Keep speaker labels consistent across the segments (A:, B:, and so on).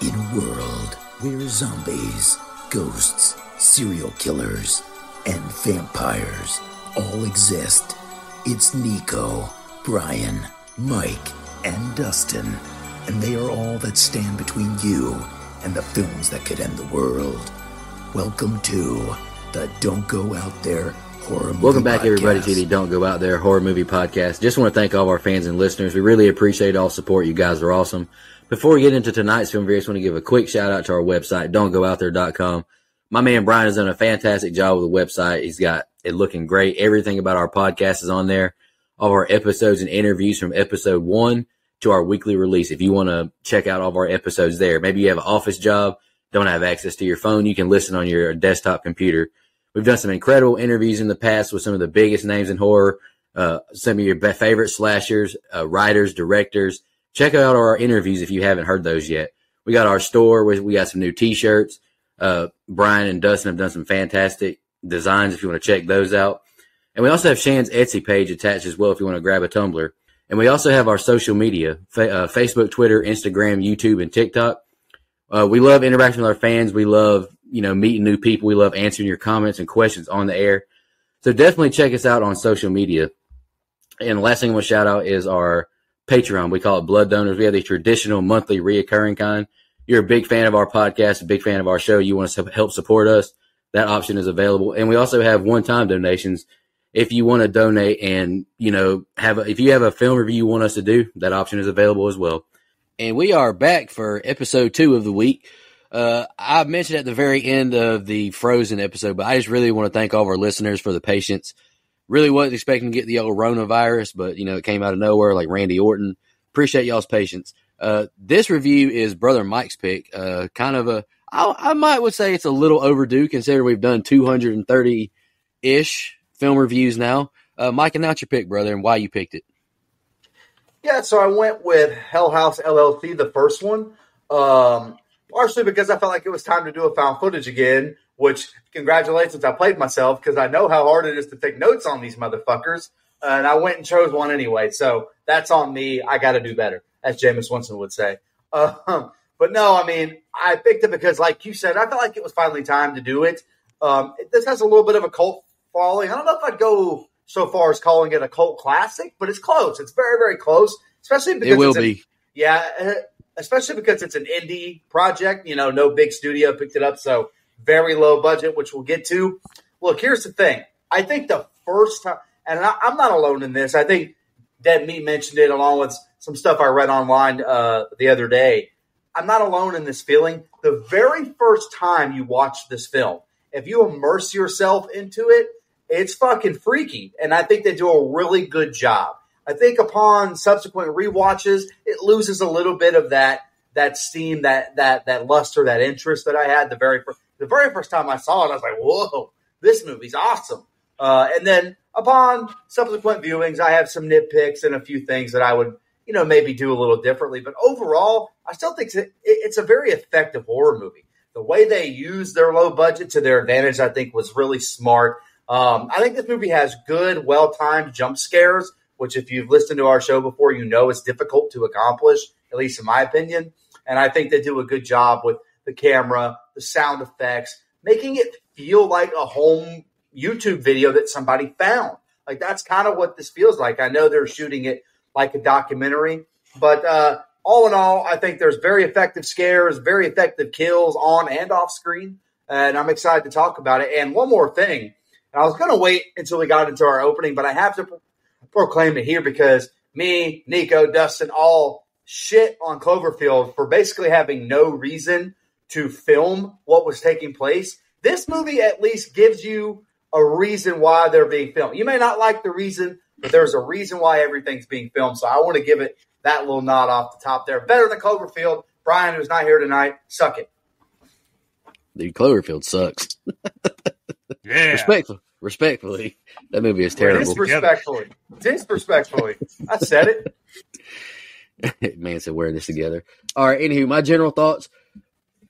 A: In a world where zombies, ghosts, serial killers, and vampires all exist, it's Nico, Brian, Mike, and Dustin, and they are all that stand between you and the films that could end the world. Welcome to the Don't Go Out There Horror Movie
B: Welcome back,
A: Podcast.
B: everybody, to the Don't Go Out There Horror Movie Podcast. Just want to thank all of our fans and listeners. We really appreciate all support. You guys are awesome. Before we get into tonight's film review, I just want to give a quick shout out to our website, don'tgoouthere.com. My man Brian has done a fantastic job with the website. He's got it looking great. Everything about our podcast is on there. All of our episodes and interviews from episode 1 to our weekly release. If you want to check out all of our episodes there, maybe you have an office job, don't have access to your phone, you can listen on your desktop computer. We've done some incredible interviews in the past with some of the biggest names in horror, some of your favorite slashers, writers, directors. Check out our interviews if you haven't heard those yet. We got our store. We got some new T-shirts. Brian and Dustin have done some fantastic designs if you want to check those out. And we also have Shan's Etsy page attached as well if you want to grab a tumbler. And we also have our social media, Facebook, Twitter, Instagram, YouTube, and TikTok. We love interacting with our fans. We love, meeting new people. We love answering your comments and questions on the air. So definitely check us out on social media. And the last thing I want to shout out is our Patreon. We call it Blood Donors. We have the traditional monthly reoccurring kind. You're a big fan of our podcast, a big fan of our show. You want to help support us. That option is available. And we also have one-time donations. If you want to donate and, if you have a film review you want us to do, that option is available as well. And we are back for episode 2 of the week. I mentioned at the very end of the Frozen episode, but I just really want to thank all of our listeners for the patience. Really wasn't expecting to get the old coronavirus, but, it came out of nowhere like Randy Orton. Appreciate y'all's patience. This review is Brother Mike's pick. I would say it's a little overdue considering we've done 230-ish film reviews now. Mike, announce your pick, brother, and why you picked it.
C: Yeah, so I went with Hell House LLC, the first one, partially because I felt like it was time to do a found footage again, which, congratulations, I played myself because I know how hard it is to take notes on these motherfuckers, and I went and chose one anyway, so that's on me. I got to do better, as Jameis Winston would say. But no, I picked it because, like you said, I felt like it was finally time to do it. This has a little bit of a cult following. I don't know if I'd go so far as calling it a cult classic, but it's close. It's very, very close, especially because
B: it will be.
C: Especially because it's an indie project. No big studio picked it up, so very low budget, which we'll get to. Look, here's the thing. I think the first time, and I'm not alone in this. I think Dead Meat mentioned it along with some stuff I read online the other day. I'm not alone in this feeling. The very first time you watch this film, if you immerse yourself into it, it's fucking freaky. And I think they do a really good job. I think upon subsequent rewatches, it loses a little bit of that steam, that luster, that interest that I had the very first time I saw it. I was like, whoa, this movie's awesome. And then upon subsequent viewings, I have some nitpicks and a few things that I would, maybe do a little differently. But overall, I still think it's a very effective horror movie. The way they use their low budget to their advantage, I think, was really smart. I think this movie has good, well-timed jump scares, which if you've listened to our show before, is difficult to accomplish, at least in my opinion. And I think they do a good job with the camera, the sound effects, making it feel like a home YouTube video that somebody found. Like, that's kind of what this feels like. I know they're shooting it like a documentary, but all in all, I think there's very effective scares, very effective kills on and off screen, and I'm excited to talk about it. And one more thing, and I was going to wait until we got into our opening, but I have to proclaim it here because me, Nico, Dustin, all shit on Cloverfield for basically having no reason to film what was taking place. This movie at least gives you a reason why they're being filmed. You may not like the reason, but there's a reason why everything's being filmed. So I want to give it that little nod off the top there. Better than Cloverfield. Brian, who's not here tonight, suck it.
B: Dude, Cloverfield sucks.
D: Yeah.
B: Respectfully, that movie is terrible.
C: Disrespectfully. I said
B: it. Man said wearing this together. All right, anywho, my general thoughts.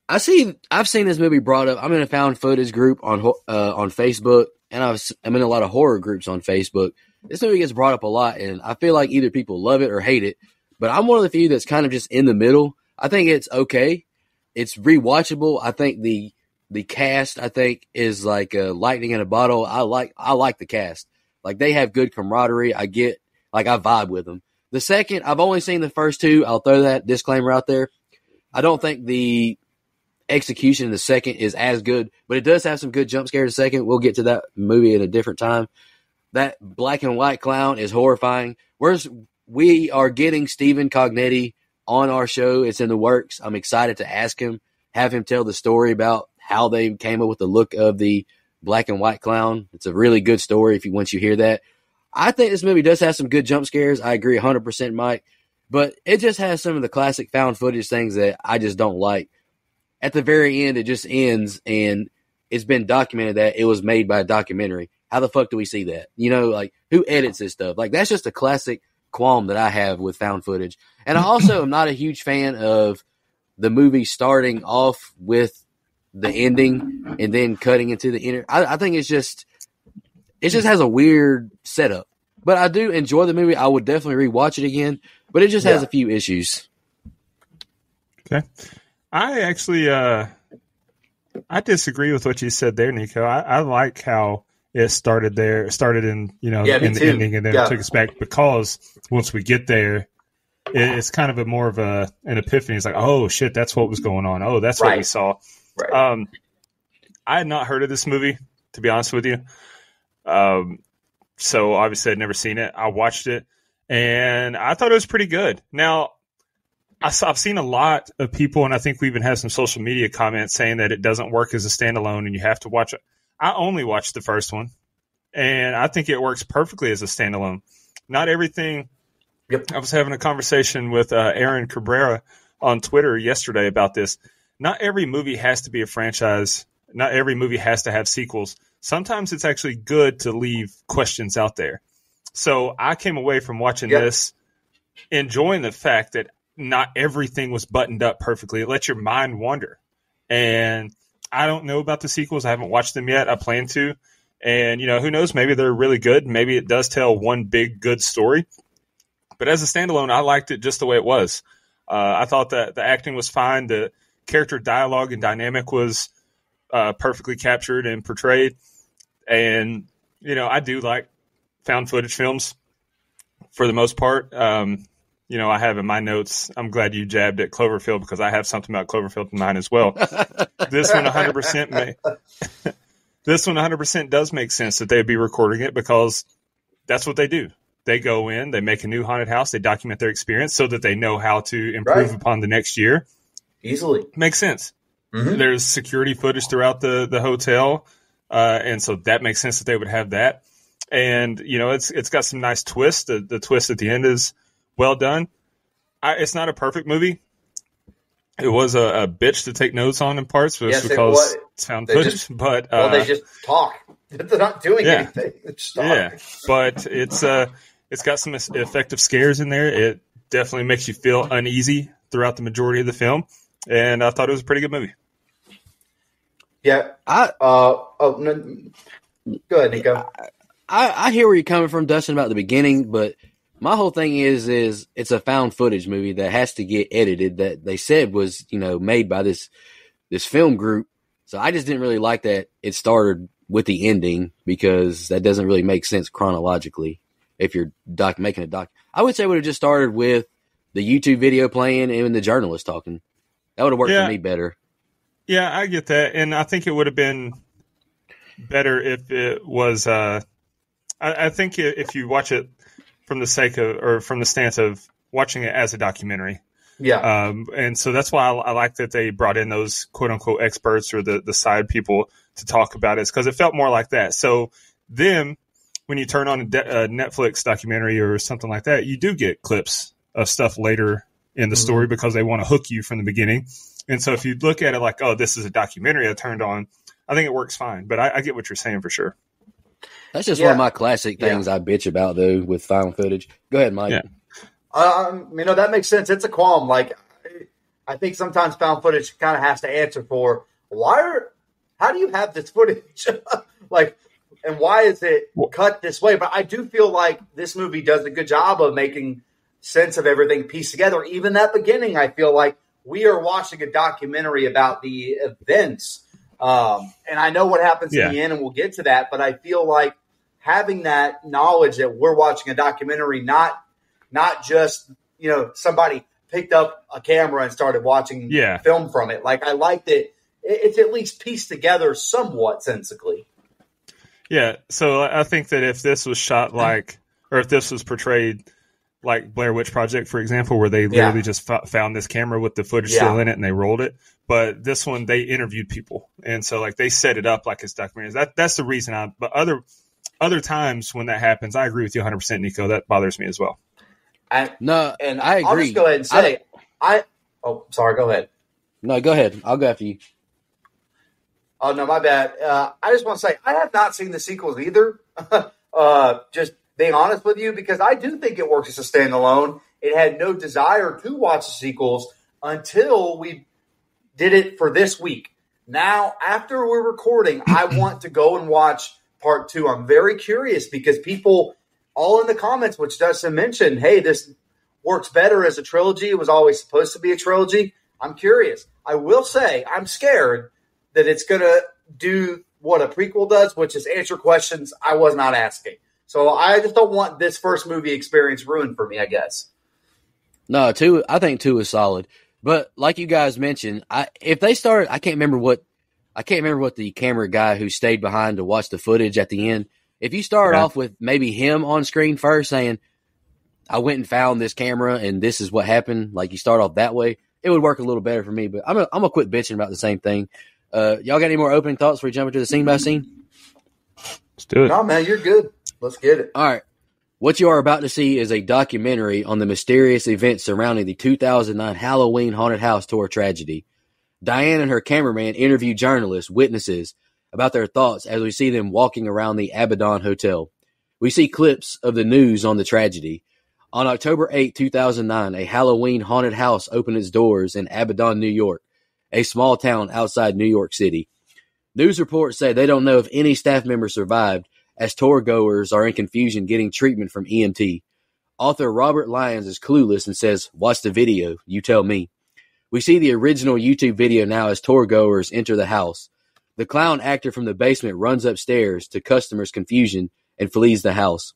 B: I've seen this movie brought up. I'm in a found footage group on Facebook, and I'm in a lot of horror groups on Facebook. This movie gets brought up a lot, and I feel like either people love it or hate it. But I'm one of the few that's kind of just in the middle. I think it's okay, it's rewatchable. I think the cast, I think, is like lightning in a bottle. I like the cast. Like, they have good camaraderie. I vibe with them. The second, I've only seen the first two. I'll throw that disclaimer out there. I don't think the execution in the second is as good, but it does have some good jump scares. The second, we'll get to that movie at a different time. That black and white clown is horrifying. We are getting Stephen Cognetti on our show. It's in the works. I'm excited to ask him, have him tell the story about how they came up with the look of the black and white clown. It's a really good story once you hear that. I think this movie does have some good jump scares. I agree 100%, Mike. But it just has some of the classic found footage things that I just don't like. At the very end, it just ends, and it's been documented that it was made by a documentary. How the fuck do we see that? You know, like, who edits this stuff? Like, that's just a classic qualm that I have with found footage. And I also am not a huge fan of the movie starting off with the ending and then cutting into the inner. I think it just has a weird setup. But I do enjoy the movie. I would definitely rewatch it again, but it just has a few issues.
E: Okay. I actually I disagree with what you said there, Nico. I like how it started in, in the ending, and then it took us back, because once we get there, it's kind of more of an epiphany. It's like, oh shit, that's what was going on. Oh, that's what we saw. Right. I had not heard of this movie, to be honest with you. So obviously I'd never seen it. I watched it and I thought it was pretty good. Now, I've seen a lot of people, and I think we even have some social media comments saying that it doesn't work as a standalone and you have to watch it. I only watched the first one, and I think it works perfectly as a standalone. Not everything.
C: Yep.
E: I was having a conversation with Aaron Cabrera on Twitter yesterday about this. Not every movie has to be a franchise. Not every movie has to have sequels. Sometimes it's actually good to leave questions out there. So I came away from watching this enjoying the fact that not everything was buttoned up perfectly. It lets your mind wander. And I don't know about the sequels. I haven't watched them yet. I plan to. And, who knows? Maybe they're really good. Maybe it does tell one big good story. But as a standalone, I liked it just the way it was. I thought that the acting was fine. The character dialogue and dynamic was perfectly captured and portrayed. And, I do like found footage films for the most part. I have in my notes, I'm glad you jabbed at Cloverfield, because I have something about Cloverfield in mine as well. This one 100% does make sense that they'd be recording it, because that's what they do. They go in, they make a new haunted house, they document their experience so that they know how to improve upon the next year.
C: Easily.
E: Makes sense.
C: Mm-hmm.
E: There's security footage throughout the hotel, and so that makes sense that they would have that. And, it's got some nice twists. The twist at the end is well done. It's not a perfect movie. It was a bitch to take notes on in parts, because it's found footage. But
C: they just talk. They're not doing anything.
E: But it's got some effective scares in there. It definitely makes you feel uneasy throughout the majority of the film, and I thought it was a pretty good movie.
C: Yeah. Go ahead, Nico.
B: I hear where you're coming from, Dustin, about the beginning, but my whole thing is it's a found footage movie that has to get edited, that they said was, made by this film group. So I just didn't really like that it started with the ending, because that doesn't really make sense chronologically. If you're making a doc, I would say it would have just started with the YouTube video playing and the journalist talking. That would have worked for me better.
E: Yeah, I get that. And I think it would have been better if it was, I think if you watch it from the stance of watching it as a documentary.
C: Yeah.
E: And so that's why I like that they brought in those quote unquote experts, or the side people, to talk about it, because it felt more like that. So then when you turn on a Netflix documentary or something like that, you do get clips of stuff later in the story, because they want to hook you from the beginning. And so if you look at it like, oh, this is a documentary I turned on, I think it works fine. But I get what you're saying for sure.
B: That's just one of my classic things I bitch about, though, with found footage. Go ahead, Mike.
E: Yeah.
C: That makes sense. It's a qualm. Like, I think sometimes found footage kind of has to answer for how do you have this footage? And why is it cut this way? But I do feel like this movie does a good job of making sense of everything pieced together. Even that beginning, I feel like we are watching a documentary about the events. And I know what happens in the end, and we'll get to that. But I feel like having that knowledge that we're watching a documentary, not just, somebody picked up a camera and started watching film from it. Like, I like that it's at least pieced together somewhat sensibly.
E: Yeah, so I think that if this was shot or if this was portrayed like Blair Witch Project, for example, where they literally just found this camera with the footage still in it and they rolled it. But this one, they interviewed people. And so, like, they set it up like it's documentaries. That's the reason but other times when that happens, I agree with you 100%, Nico. That bothers me as well.
B: I agree.
C: I'll just go ahead and say, sorry, go ahead.
B: No, go ahead. I'll go after you.
C: Oh, no, my bad. I just want to say I have not seen the sequels either. Just being honest with you, because I do think it works as a standalone. It had no desire to watch the sequels until we did it for this week. Now, after we're recording, I want to go and watch part 2. I'm very curious because people all in the comments, which Dustin mentioned, hey, this works better as a trilogy. It was always supposed to be a trilogy. I'm curious. I will say I'm scared that it's going to do what a prequel does, which is answer questions I was not asking. So I just don't want this first movie experience ruined for me, I guess.
B: No, I think 2 is solid. But like you guys mentioned, if they started, I can't remember what the camera guy who stayed behind to watch the footage at the end. If you start off with maybe him on screen first saying, I went and found this camera and this is what happened, like you start off that way, it would work a little better for me. But I'm gonna quit bitching about the same thing. Y'all got any more opening thoughts before we jump into the scene by scene?
E: Let's do it.
C: No, man, you're good. Let's get it.
B: All right. What you are about to see is a documentary on the mysterious events surrounding the 2009 Halloween haunted house tour tragedy. Diane and her cameraman interview journalists, witnesses, about their thoughts as we see them walking around the Abaddon Hotel. We see clips of the news on the tragedy. On October 8, 2009, a Halloween haunted house opened its doors in Abaddon, New York, a small town outside New York City. News reports say they don't know if any staff members survived, as tour goers are in confusion getting treatment from EMT. Author Robert Lyons is clueless and says, watch the video, you tell me. We see the original YouTube video now as tour goers enter the house. The clown actor from the basement runs upstairs to customers' confusion and flees the house.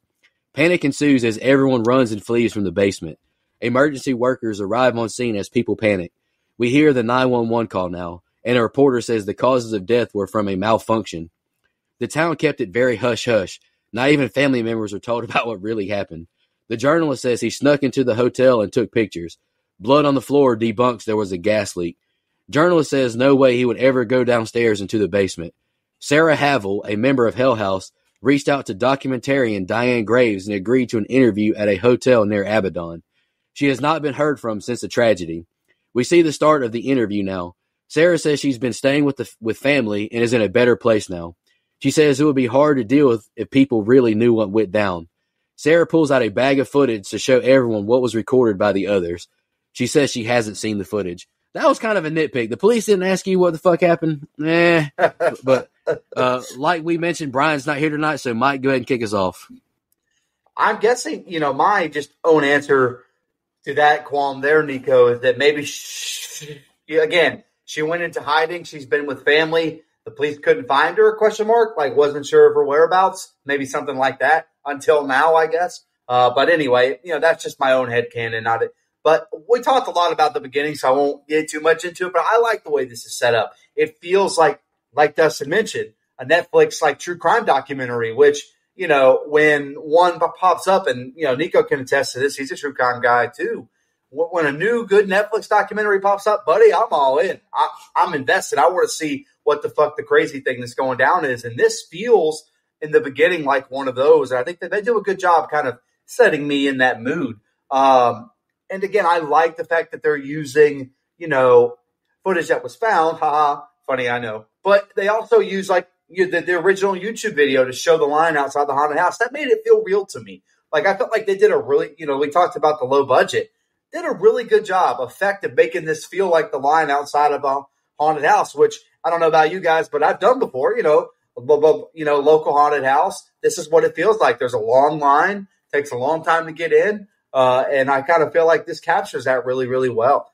B: Panic ensues as everyone runs and flees from the basement. Emergency workers arrive on scene as people panic. We hear the 911 call now, and a reporter says the causes of death were from a malfunction. The town kept it very hush-hush. Not even family members were told about what really happened. The journalist says he snuck into the hotel and took pictures. Blood on the floor debunks there was a gas leak. Journalist says no way he would ever go downstairs into the basement. Sarah Havel, a member of Hell House, reached out to documentarian Diane Graves and agreed to an interview at a hotel near Abaddon. She has not been heard from since the tragedy. We see the start of the interview now. Sarah says she's been staying with family and is in a better place now. She says it would be hard to deal with if people really knew what went down. Sarah pulls out a bag of footage to show everyone what was recorded by the others. She says she hasn't seen the footage. That was kind of a nitpick. The police didn't ask you what the fuck happened. But like we mentioned, Brian's not here tonight, so Mike, go ahead and kick us off.
C: I'm guessing, my just own answer to that qualm there, Nico, is that maybe, she went into hiding. She's been with family. The police couldn't find her, ? Like, wasn't sure of her whereabouts. Maybe something like that until now, I guess. But anyway, that's just my own headcanon, not it. But we talked a lot about the beginning, so I won't get too much into it. But I like the way this is set up. It feels like Dustin mentioned, a Netflix true crime documentary, which, when one pops up, and, Nico can attest to this. He's a true crime guy too. When a new good Netflix documentary pops up, buddy, I'm all in. I'm invested. I want to see what the fuck the crazy thing that's going down is. And this feels in the beginning like one of those. And I think that they do a good job kind of setting me in that mood. And again, I like the fact that they're using, footage that was found. Haha, funny, I know. But they also use the original YouTube video to show the line outside the haunted house. That made it feel real to me. I felt like they did a really, we talked about the low budget. Did a really good job, effective, making this feel like the line outside of a haunted house, which I don't know about you guys, but I've done before, local haunted house. This is what it feels like. There's a long line, takes a long time to get in. And I kind of feel like this captures that really, really well.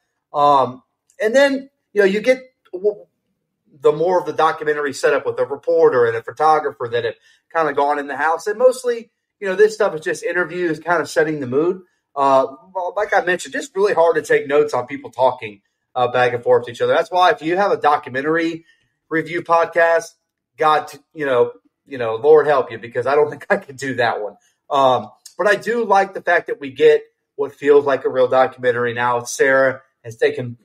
C: And then, you get the more of the documentary set up with a reporter and a photographer that have kind of gone in the house. And mostly, this stuff is just interviews, kind of setting the mood. Well, like I mentioned, just really hard to take notes on people talking back and forth to each other. That's why if you have a documentary review podcast, God, Lord help you, because I don't think I could do that one. But I do like the fact that we get what feels like a real documentary now. Sarah has taken,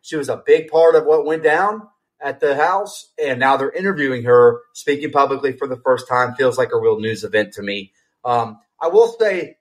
C: she was a big part of what went down at the house, and now they're interviewing her, speaking publicly for the first time. Feels like a real news event to me. I will say,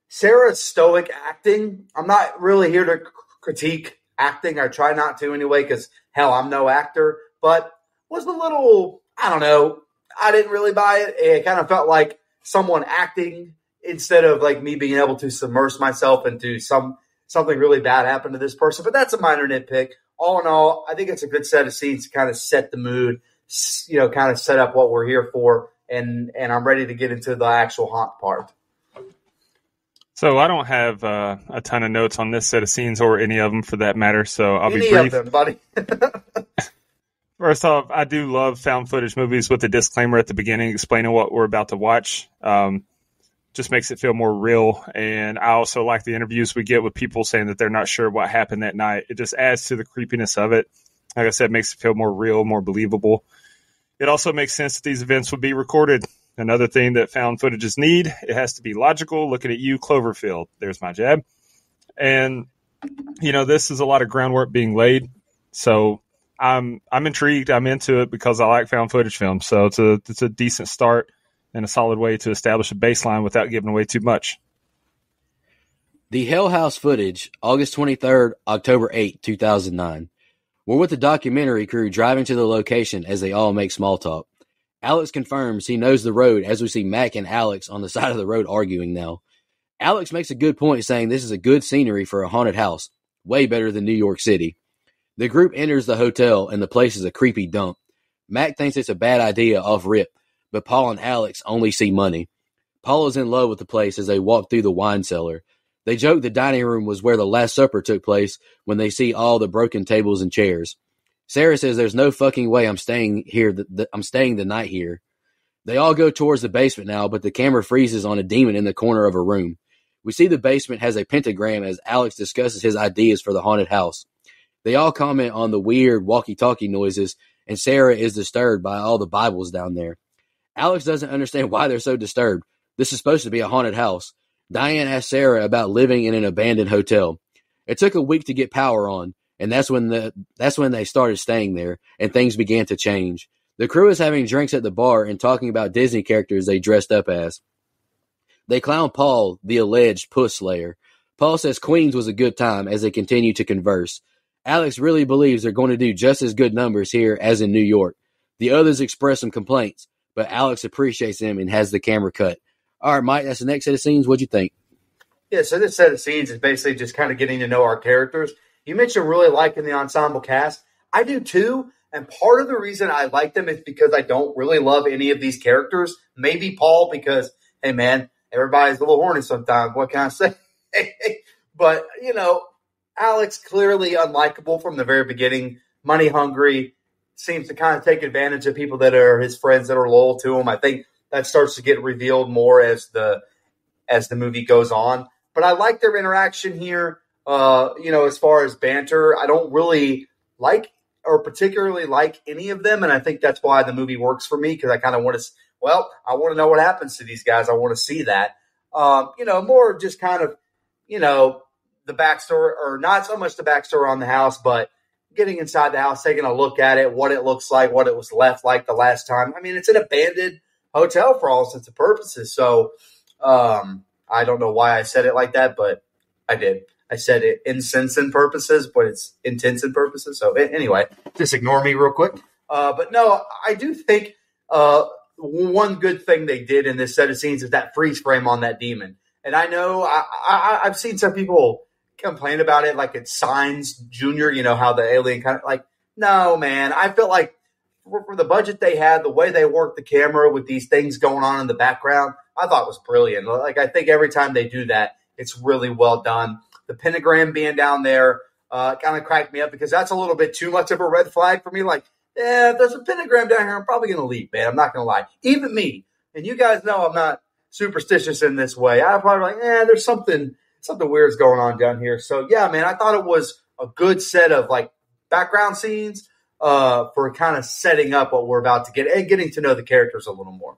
C: Sarah's stoic acting, I'm not really here to critique acting. I try not to anyway, because, hell, I'm no actor. But was a little, I don't know, I didn't really buy it. It kind of felt like someone acting instead of like me being able to submerge myself into something really bad happened to this person. But that's a minor nitpick. All in all, I think it's a good set of scenes to kind of set the mood, kind of set up what we're here for. And I'm ready to get into the actual haunt part.
E: So I don't have a ton of notes on this set of scenes, or any of them for that matter. So I'll be brief.
C: Any of them, buddy.
E: First off, I do love found footage movies with a disclaimer at the beginning explaining what we're about to watch. Just makes it feel more real. And I also like the interviews we get with people saying that they're not sure what happened that night. It just adds to the creepiness of it. Like I said, makes it feel more real, more believable. It also makes sense that these events would be recorded. Another thing that found footages need, it has to be logical. Looking at you, Cloverfield. There's my jab. And, this is a lot of groundwork being laid. So I'm intrigued. I'm into it because I like found footage films. So it's a decent start and a solid way to establish a baseline without giving away too much.
B: The Hell House footage, August 23rd, October 8, 2009. We're with the documentary crew driving to the location as they all make small talk. Alex confirms he knows the road as we see Mac and Alex on the side of the road arguing now. Alex makes a good point saying this is a good scenery for a haunted house, way better than New York City. The group enters the hotel and the place is a creepy dump. Mac thinks it's a bad idea off rip, but Paul and Alex only see money. Paul is in love with the place as they walk through the wine cellar. They joke the dining room was where the Last Supper took place when they see all the broken tables and chairs. Sarah says there's no fucking way I'm staying here. I'm staying the night here. They all go towards the basement now, but the camera freezes on a demon in the corner of a room. We see the basement has a pentagram as Alex discusses his ideas for the haunted house. They all comment on the weird walkie-talkie noises, and Sarah is disturbed by all the Bibles down there. Alex doesn't understand why they're so disturbed. This is supposed to be a haunted house. Diane asks Sarah about living in an abandoned hotel. It took a week to get power on, and that's when they started staying there, and things began to change. The crew is having drinks at the bar and talking about Disney characters they dressed up as. They clown Paul, the alleged puss slayer. Paul says Queens was a good time as they continue to converse. Alex really believes they're going to do just as good numbers here as in New York. The others express some complaints, but Alex appreciates them and has the camera cut. All right, Mike, that's the next set of scenes. What'd you think?
C: Yeah, so this set of scenes is basically just kind of getting to know our characters. You mentioned really liking the ensemble cast. I do too, and part of the reason I like them is because I don't really love any of these characters. Maybe Paul because, hey, man, everybody's a little horny sometimes. What can I say? But, Alex clearly unlikable from the very beginning, money hungry, seems to kind of take advantage of people that are his friends that are loyal to him. I think that starts to get revealed more as the movie goes on. But I like their interaction here. As far as banter, I don't really like or particularly like any of them. And I think that's why the movie works for me, because I kind of want to, I want to know what happens to these guys. I want to see that. More just kind of, the backstory, or not so much the backstory on the house, but getting inside the house, taking a look at it, what it looks like, what it was left like the last time. I mean, it's an abandoned hotel for all intents and purposes. So I don't know why I said it like that, but I did. I said it intents and purposes, but it's intents and purposes. So anyway, just ignore me real quick. But no, I do think one good thing they did in this set of scenes is that freeze frame on that demon. And I know I've seen some people complain about it like it's Signs Jr., how the alien kind of like, no, man. I feel like for the budget they had, the way they worked the camera with these things going on in the background, I thought was brilliant. Like, I think every time they do that, it's really well done. The pentagram being down there, kind of cracked me up because that's a little bit too much of a red flag for me. Like, if there's a pentagram down here, I'm probably going to leave, man. I'm not going to lie. Even me. And you guys know I'm not superstitious in this way. I'm probably like, there's something weird's going on down here. So, yeah, man, I thought it was a good set of, like, background scenes for kind of setting up what we're about to get and getting to know the characters a little more.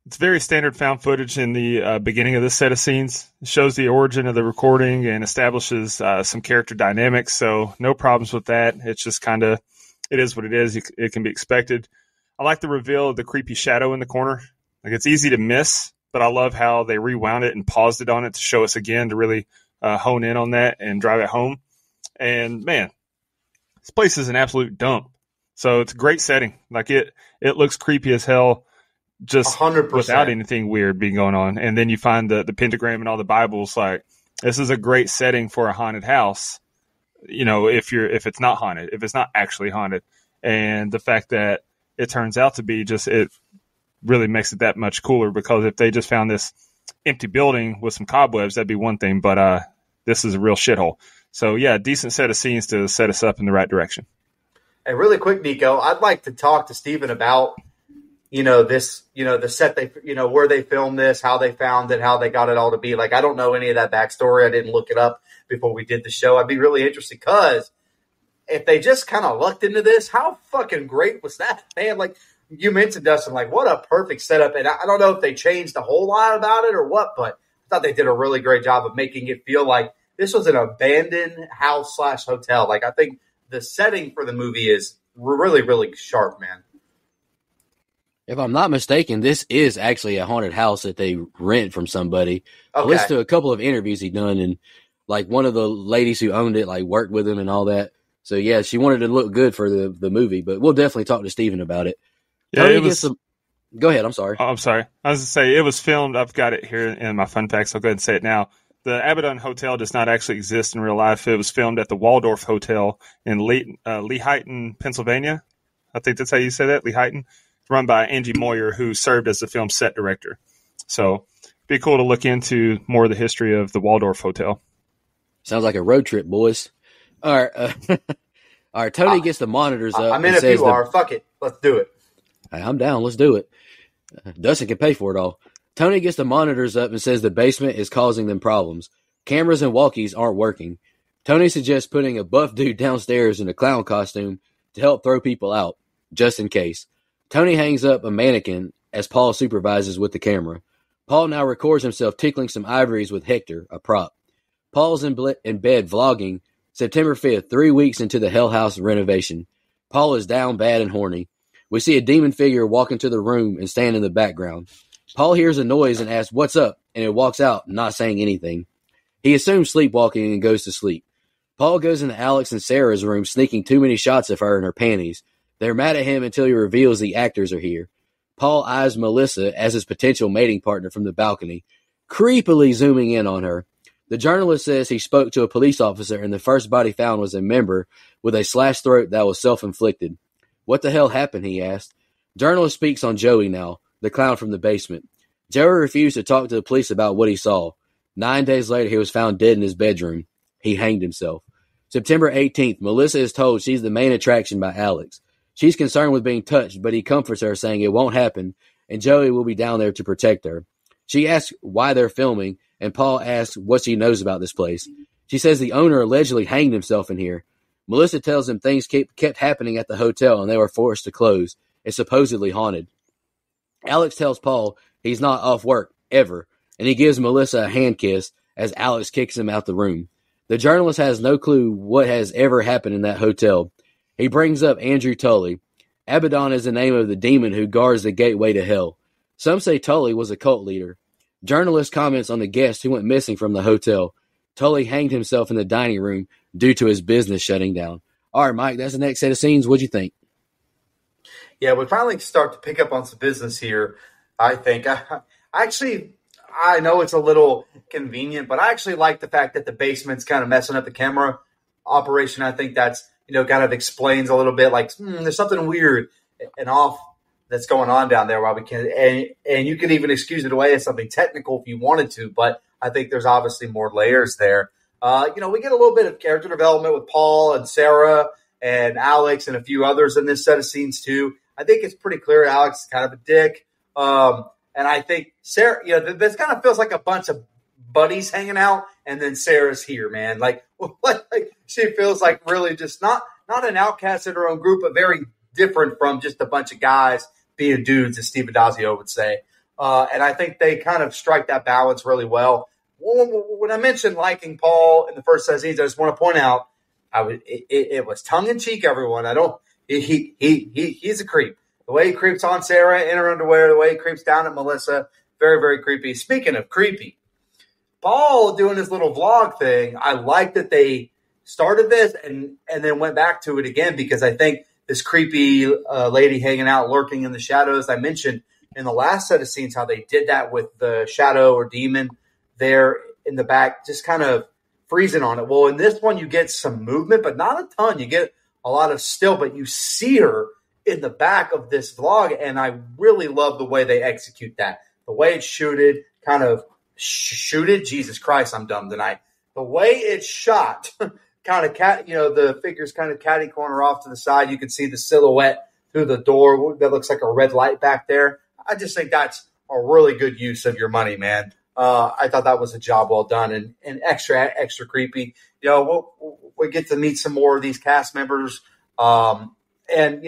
E: It's very standard found footage in the beginning of this set of scenes. It shows the origin of the recording and establishes some character dynamics, so no problems with that. It's just kind of, it is what it is. It can be expected. I like the reveal of the creepy shadow in the corner. Like, it's easy to miss, but I love how they rewound it and paused it on it to show us again to really hone in on that and drive it home. And, man, this place is an absolute dump. So it's a great setting. Like, it looks creepy as hell. Just
C: 100%.
E: Without anything weird being going on. And then you find the pentagram and all the Bibles. Like, this is a great setting for a haunted house, if it's not haunted, if it's not actually haunted. And the fact that it turns out to be it really makes it that much cooler, because if they just found this empty building with some cobwebs, that'd be one thing. But this is a real shithole. So, yeah, decent set of scenes to set us up in the right direction.
C: Hey, really quick, Nico, I'd like to talk to Steven about the set where they filmed this, how they found it, how they got it all to be. Like, I don't know any of that backstory. I didn't look it up before we did the show. I'd be really interested, because if they just kind of lucked into this, how fucking great was that, man? Like you mentioned, Dustin, like what a perfect setup. And I don't know if they changed a whole lot about it or what, but I thought they did a really great job of making it feel like this was an abandoned house / hotel. Like, I think the setting for the movie is really, really sharp, man.
B: If I'm not mistaken, this is actually a haunted house that they rent from somebody.
C: Okay.
B: I listened to a couple of interviews he done, and like one of the ladies who owned it, like worked with him and all that. So yeah, she wanted to look good for the movie, but we'll definitely talk to Steven about it.
E: Yeah, it was,
B: go ahead. I'm sorry.
E: Oh, I'm sorry. I was going to say, it was filmed. I've got it here in my fun facts. I'll go ahead and say it now. The Abaddon Hotel does not actually exist in real life. It was filmed at the Waldorf Hotel in Lehighton, Pennsylvania. I think that's how you say that, Lehighton. Run by Angie Moyer, who served as the film's set director. So it'd be cool to look into more of the history of the Waldorf Hotel.
B: Sounds like a road trip, boys. All right. All right. Tony gets the monitors up.
C: I'm in if you are. Fuck it. Let's do it.
B: Hey, I'm down. Let's do it. Dustin can pay for it all. Tony gets the monitors up and says the basement is causing them problems. Cameras and walkies aren't working. Tony suggests putting a buff dude downstairs in a clown costume to help throw people out, just in case. Tony hangs up a mannequin as Paul supervises with the camera. Paul now records himself tickling some ivories with Hector, a prop. Paul's in bed vlogging September 5th, 3 weeks into the Hell House renovation. Paul is down bad and horny. We see a demon figure walk into the room and stand in the background. Paul hears a noise and asks, "What's up?" and it walks out, not saying anything. He assumes sleepwalking and goes to sleep. Paul goes into Alex and Sarah's room, sneaking too many shots of her in her panties. They're mad at him until he reveals the actors are here. Paul eyes Melissa as his potential mating partner from the balcony, creepily zooming in on her. The journalist says he spoke to a police officer and the first body found was a member with a slashed throat that was self-inflicted. What the hell happened, he asked. Journalist speaks on Joey now, the clown from the basement. Joey refused to talk to the police about what he saw. 9 days later, he was found dead in his bedroom. He hanged himself. September 18th, Melissa is told she's the main attraction by Alex. She's concerned with being touched, but he comforts her, saying it won't happen, and Joey will be down there to protect her. She asks why they're filming, and Paul asks what she knows about this place. She says the owner allegedly hanged himself in here. Melissa tells him things kept happening at the hotel, and they were forced to close. It's supposedly haunted. Alex tells Paul he's not off work, ever, and he gives Melissa a hand kiss as Alex kicks him out the room. The journalist has no clue what has ever happened in that hotel. He brings up Andrew Tully. Abaddon is the name of the demon who guards the gateway to hell. Some say Tully was a cult leader. Journalist comments on the guest who went missing from the hotel. Tully hanged himself in the dining room due to his business shutting down. All right, Mike, that's the next set of scenes. What'd you think?
C: Yeah, we finally start to pick up on some business here, I think. I know it's a little convenient, but I actually like the fact that the basement's kind of messing up the camera operation. I think that's, kind of explains a little bit like there's something weird and off that's going on down there while we can. And you could even excuse it away as something technical if you wanted to, but I think there's obviously more layers there. We get a little bit of character development with Paul and Sarah and Alex and a few others in this set of scenes too. I think it's pretty clear Alex is kind of a dick. And I think Sarah, this kind of feels like a bunch of buddies hanging out, and then Sarah's here, man. Like she feels like really just not an outcast in her own group, but very different from just a bunch of guys being dudes, as Steve Addazio would say. And I think they kind of strike that balance really well. When I mentioned liking Paul in the first set of scenes, I just want to point out it was tongue in cheek. Everyone, he's a creep. The way he creeps on Sarah in her underwear, the way he creeps down at Melissa, very, very creepy. Speaking of creepy, Paul doing his little vlog thing, I like that they started this and then went back to it again, because I think this creepy lady hanging out, lurking in the shadows, I mentioned in the last set of scenes how they did that with the shadow or demon there in the back, just kind of freezing on it. Well, in this one, you get some movement, but not a ton. You get a lot of still, but you see her in the back of this vlog, and I really love the way they execute that. The way it's shooted, Jesus Christ, I'm dumb tonight. The way it's shot, kind of the figure's kind of catty corner off to the side. You can see the silhouette through the door that looks like a red light back there. I just think that's a really good use of your money, man. I thought that was a job well done and extra creepy. We get to meet some more of these cast members. And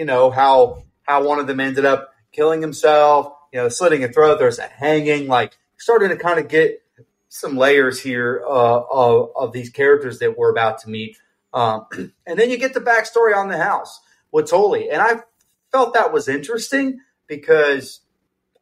C: how one of them ended up killing himself, slitting a throat. There's a hanging, starting to kind of get some layers here of these characters that we're about to meet. And then you get the backstory on the house with Tully. And I felt that was interesting because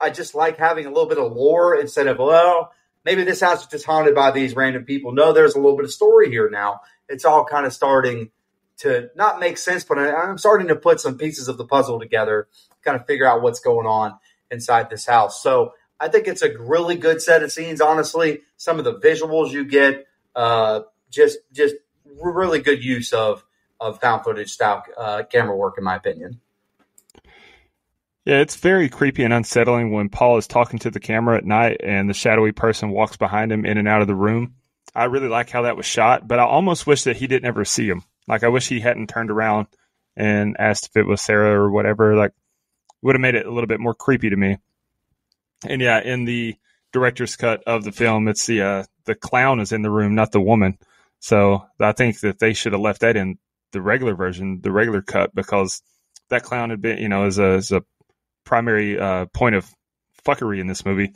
C: I just like having a little bit of lore instead of, well, maybe this house is just haunted by these random people. No, there's a little bit of story here now. It's all kind of starting to not make sense, but I'm starting to put some pieces of the puzzle together, kind of figure out what's going on inside this house. So I think it's a really good set of scenes, honestly. Some of the visuals you get, just really good use of found footage style camera work, in my opinion.
E: Yeah, it's very creepy and unsettling when Paul is talking to the camera at night and the shadowy person walks behind him in and out of the room. I really like how that was shot, but I almost wish that he didn't ever see him. I wish he hadn't turned around and asked if it was Sarah or whatever. Would have made it a little bit more creepy to me. And yeah, in the director's cut of the film, it's the clown is in the room, not the woman. So I think that they should have left that in the regular version, the regular cut, because that clown had been, as a primary point of fuckery in this movie.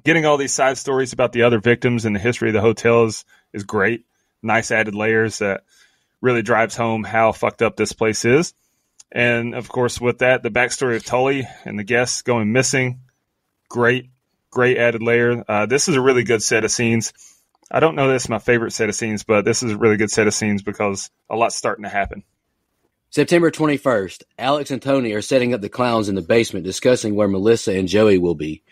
E: Getting all these side stories about the other victims and the history of the hotel is great. Nice added layers that really drives home how fucked up this place is. And of course, with that, the backstory of Tully and the guests going missing, great added layer. This is a really good set of scenes. I don't know this is my favorite set of scenes, but this is a really good set of scenes because a lot's starting to happen.
B: September 21st, Alex and Tony are setting up the clowns in the basement, discussing where Melissa and Joey will be.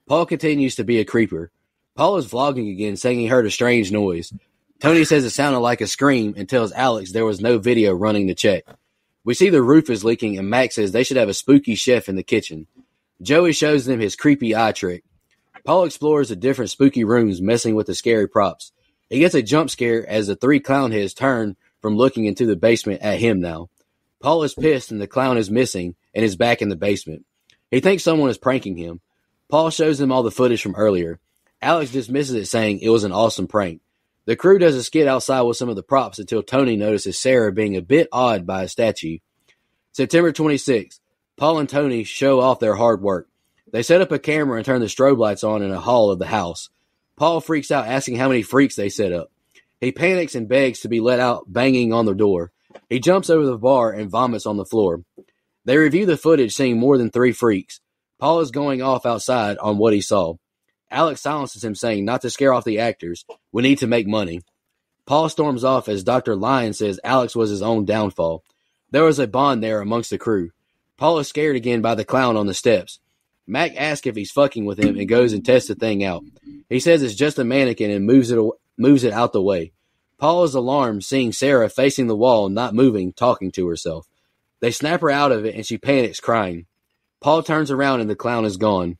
B: Paul continues to be a creeper. Paul is vlogging again, saying he heard a strange noise. Tony says it sounded like a scream and tells Alex there was no video running to check. We see the roof is leaking, and Max says they should have a spooky chef in the kitchen. Joey shows them his creepy eye trick. Paul explores the different spooky rooms, messing with the scary props. He gets a jump scare as the 3 clown heads turn from looking into the basement at him now. Paul is pissed and the clown is missing and is back in the basement. He thinks someone is pranking him. Paul shows them all the footage from earlier. Alex dismisses it, saying it was an awesome prank. The crew does a skit outside with some of the props until Tony notices Sarah being a bit awed by a statue. September 26th, Paul and Tony show off their hard work. They set up a camera and turn the strobe lights on in a hall of the house. Paul freaks out, asking how many freaks they set up. He panics and begs to be let out, banging on the door. He jumps over the bar and vomits on the floor. They review the footage, seeing more than 3 freaks. Paul is going off outside on what he saw. Alex silences him, saying not to scare off the actors. We need to make money. Paul storms off as Dr. Lyon says Alex was his own downfall. There was a bond there amongst the crew. Paul is scared again by the clown on the steps. Mac asks if he's fucking with him and goes and tests the thing out. He says it's just a mannequin and moves it out the way. Paul is alarmed, seeing Sarah facing the wall, not moving, talking to herself. They snap her out of it and she panics, crying. Paul turns around and the clown is gone.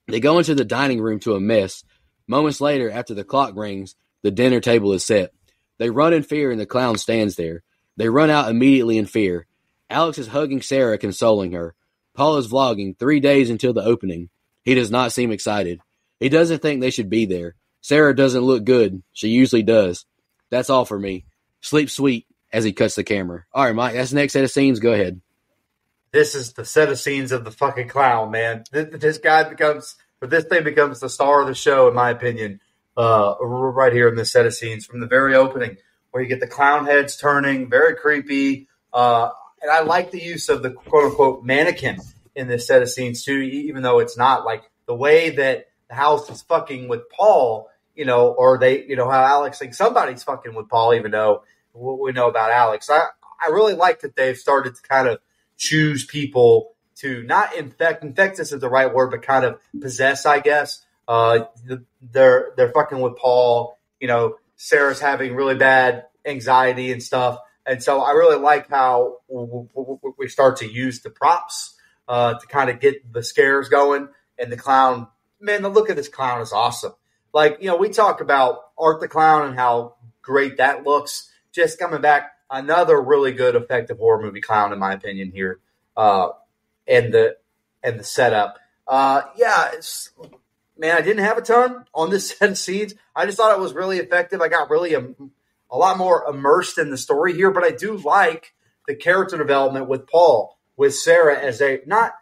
B: They go into the dining room to a mess. Moments later, after the clock rings, The dinner table is set. They run in fear, and the clown stands there. They run out immediately in fear. Alex is hugging Sarah, consoling her. Paul is vlogging 3 days until the opening. He does not seem excited. He doesn't think they should be there. Sarah doesn't look good. She usually does. That's all for me. Sleep sweet as he cuts the camera. All right, Mike, that's the next set of scenes. Go ahead.
C: This is the set of scenes of the fucking clown, man. This thing becomes the star of the show, in my opinion, right here in this set of scenes from the very opening, where you get the clown heads turning, very creepy. And I like the use of the quote-unquote mannequin in this set of scenes, too, even though it's not. Like, the way that the house is fucking with Paul, or they, how Alex thinks somebody's fucking with Paul, even though what we know about Alex. I really like that they've started to kind of choose people to not infect isn't the right word, but kind of possess, I guess. They're fucking with Paul. Sarah's having really bad anxiety and stuff. And so I really like how we start to use the props to kind of get the scares going. And the clown, man, the look of this clown is awesome. Like, we talk about Art the Clown and how great that looks. Just coming back, another really good, effective horror movie clown, in my opinion, here. And the setup. Man, I didn't have a ton on this set of scenes. I just thought it was really effective. I got really a lot more immersed in the story here, but I do like the character development with Paul, with Sarah, as not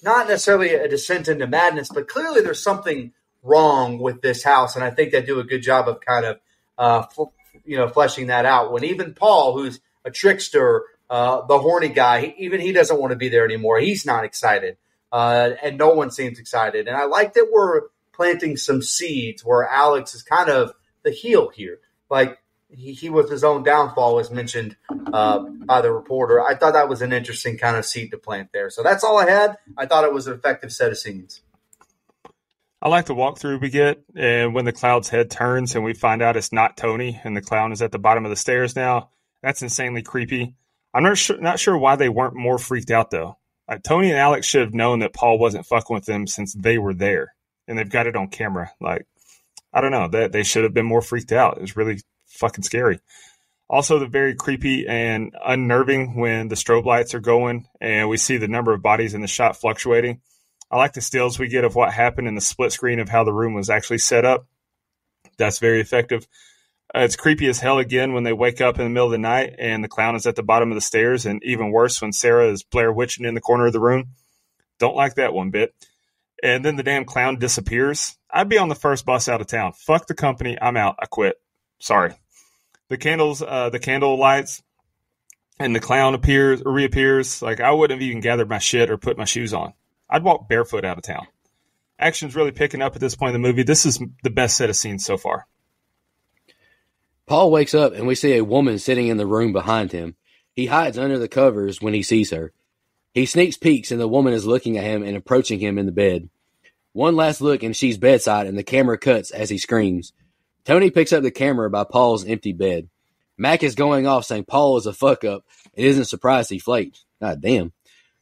C: necessarily a descent into madness, but clearly there's something wrong with this house, and I think they do a good job of kind of fleshing that out. When even Paul, who's a trickster, the horny guy, even he doesn't want to be there anymore. He's not excited, and no one seems excited. And I like that we're planting some seeds where Alex is kind of the heel here. Like, he was his own downfall, as mentioned by the reporter. I thought that was an interesting kind of seed to plant there. So that's all I had. I thought it was an effective set of scenes.
E: I like the walkthrough we get, and when the clown's head turns and we find out it's not Tony and the clown is at the bottom of the stairs now, that's insanely creepy. I'm not sure why they weren't more freaked out, though. Tony and Alex should have known that Paul wasn't fucking with them since they were there, and they've got it on camera. Like, I don't know, that they should have been more freaked out. It was really fucking scary. Also, the very creepy and unnerving when the strobe lights are going and we see the number of bodies in the shot fluctuating. I like the stills we get of what happened in the split screen of how the room was actually set up. That's very effective. It's creepy as hell again when they wake up in the middle of the night and the clown is at the bottom of the stairs, and even worse when Sarah is Blair Witching in the corner of the room. Don't like that one bit. And then the damn clown disappears. I'd be on the first bus out of town. Fuck the company. I'm out. I quit. Sorry. The candle lights, and the clown reappears. Like, I wouldn't have even gathered my shit or put my shoes on. I'd walk barefoot out of town. Action's really picking up at this point in the movie. This is the best set of scenes so far.
B: Paul wakes up and we see a woman sitting in the room behind him. He hides under the covers when he sees her. He sneaks peeks and the woman is looking at him and approaching him in the bed. One last look and she's bedside and the camera cuts as he screams. Tony picks up the camera by Paul's empty bed. Mac is going off saying Paul is a fuck up and isn't surprised he flaked. God damn.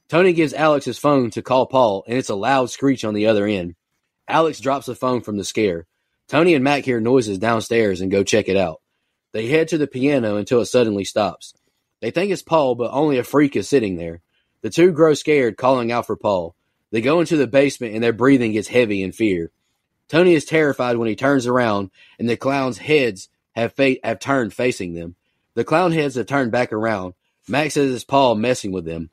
B: Tony gives Alex his phone to call Paul, and it's a loud screech on the other end. Alex drops the phone from the scare. Tony and Mac hear noises downstairs and go check it out. They head to the piano until it suddenly stops. They think it's Paul, but only a freak is sitting there. The two grow scared, calling out for Paul. They go into the basement, and their breathing gets heavy in fear. Tony is terrified when he turns around, and the clown's heads have turned facing them. The clown heads have turned back around. Mac says it's Paul messing with them.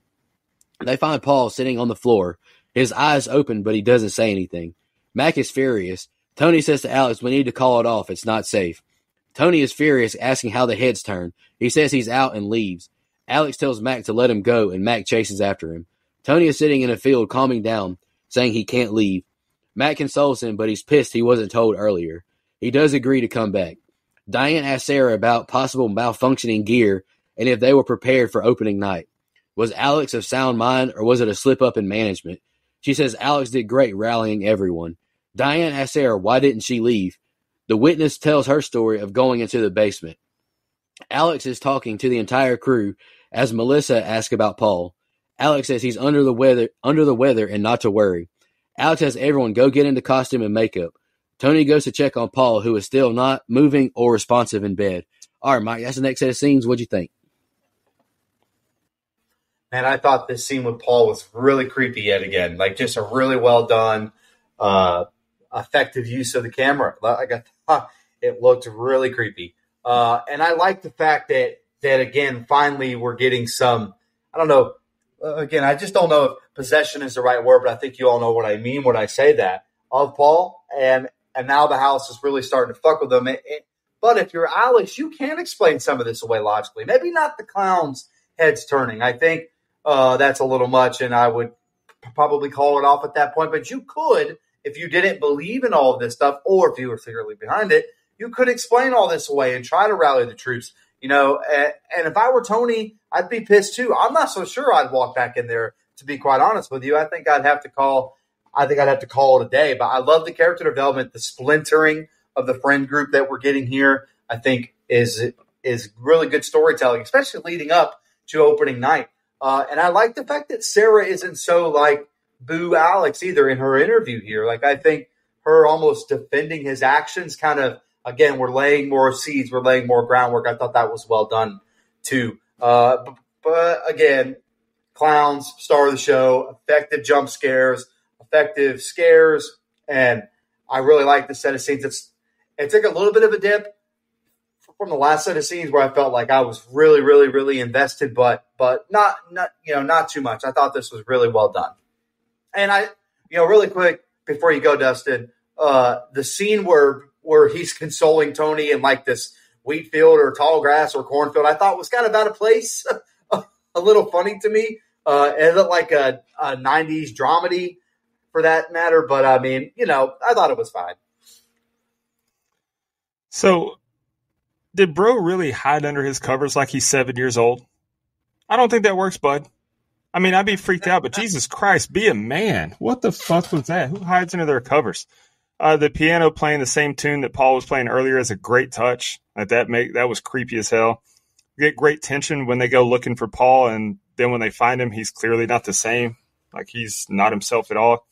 B: They find Paul sitting on the floor. His eyes open, but he doesn't say anything. Mac is furious. Tony says to Alex, we need to call it off. It's not safe. Tony is furious, asking how the heads turn. He says he's out and leaves. Alex tells Mac to let him go, and Mac chases after him. Tony is sitting in a field, calming down, saying he can't leave. Mac consoles him, but he's pissed he wasn't told earlier. He does agree to come back. Diane asks Sarah about possible malfunctioning gear and if they were prepared for opening night. Was Alex of sound mind, or was it a slip-up in management? She says Alex did great rallying everyone. Diane asks Sarah why didn't she leave. The witness tells her story of going into the basement. Alex is talking to the entire crew as Melissa asks about Paul. Alex says he's under the weather and not to worry. Alex has everyone go get into costume and makeup. Tony goes to check on Paul, who is still not moving or responsive in bed. All right, Mike, that's the next set of scenes. What'd you think?
C: And I thought this scene with Paul was really creepy yet again. Like, just a really well done, effective use of the camera. Like, I thought it looked really creepy. And I like the fact that again, finally we're getting some, I don't know, again, I just don't know if possession is the right word, but I think you all know what I mean when I say that, of Paul. And now the house is really starting to fuck with him. But if you're Alex, you can explain some of this away logically. Maybe not the clown's heads turning. I think that's a little much, and I would probably call it off at that point. But you could, if you didn't believe in all of this stuff, or if you were secretly behind it, you could explain all this away and try to rally the troops. You know, and if I were Tony, I'd be pissed too. I'm not so sure I'd walk back in there, to be quite honest with you. I think I'd have to call it a day. But I love the character development, the splintering of the friend group that we're getting here. I think is really good storytelling, especially leading up to opening night. And I like the fact that Sarah isn't so like boo Alex either in her interview here. Like, I think her almost defending his actions kind of, again, we're laying more seeds, we're laying more groundwork. I thought that was well done too. But again, clowns, star of the show, effective jump scares, effective scares. And I really like the set of scenes. It took a little bit of a dip from the last set of scenes where I felt like I was really, really, really invested, but not too much. I thought this was really well done. And really quick before you go, Dustin, the scene where he's consoling Tony in like this wheat field or tall grass or cornfield, I thought was kind of out of place, a little funny to me. It looked like a 90s dramedy for that matter, but I mean, I thought it was fine.
E: So, did Bro really hide under his covers like he's 7 years old? I don't think that works, bud. I mean, I'd be freaked out, but Jesus Christ, be a man. What the fuck was that? Who hides under their covers? The piano playing the same tune that Paul was playing earlier is a great touch. That was creepy as hell. You get great tension when they go looking for Paul, and then when they find him, he's clearly not the same. Like, he's not himself at all.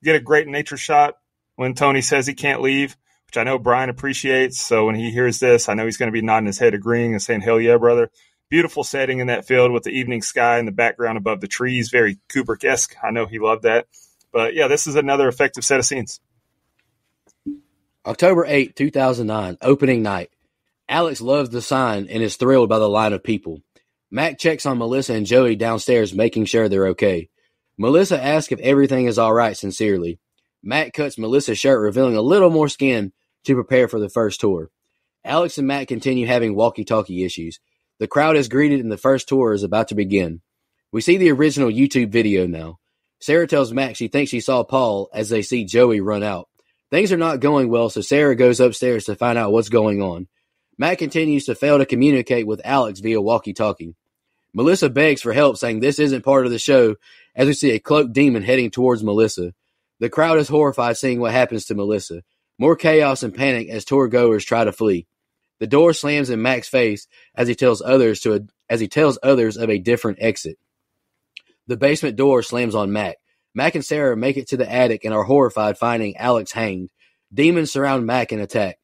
E: You get a great nature shot when Tony says he can't leave, which I know Brian appreciates. So when he hears this, I know he's going to be nodding his head, agreeing and saying, hell yeah, brother. Beautiful setting in that field with the evening sky in the background above the trees. Very Kubrick-esque. I know he loved that. But yeah, this is another effective set of scenes.
B: October 8, 2009, opening night. Alex loves the sign and is thrilled by the line of people. Mac checks on Melissa and Joey downstairs, making sure they're okay. Melissa asks if everything is all right sincerely. Mac cuts Melissa's shirt, revealing a little more skin to prepare for the first tour. Alex and Mac continue having walkie-talkie issues. The crowd is greeted and the first tour is about to begin. We see the original YouTube video now. Sarah tells Mac she thinks she saw Paul as they see Joey run out. Things are not going well, so Sarah goes upstairs to find out what's going on. Matt continues to fail to communicate with Alex via walkie-talkie. Melissa begs for help, saying this isn't part of the show, as we see a cloaked demon heading towards Melissa. The crowd is horrified seeing what happens to Melissa. More chaos and panic as tour goers try to flee. The door slams in Mac's face as he tells others of a different exit. The basement door slams on Mac. Mac and Sarah make it to the attic and are horrified finding Alex hanged. Demons surround Mac and attack.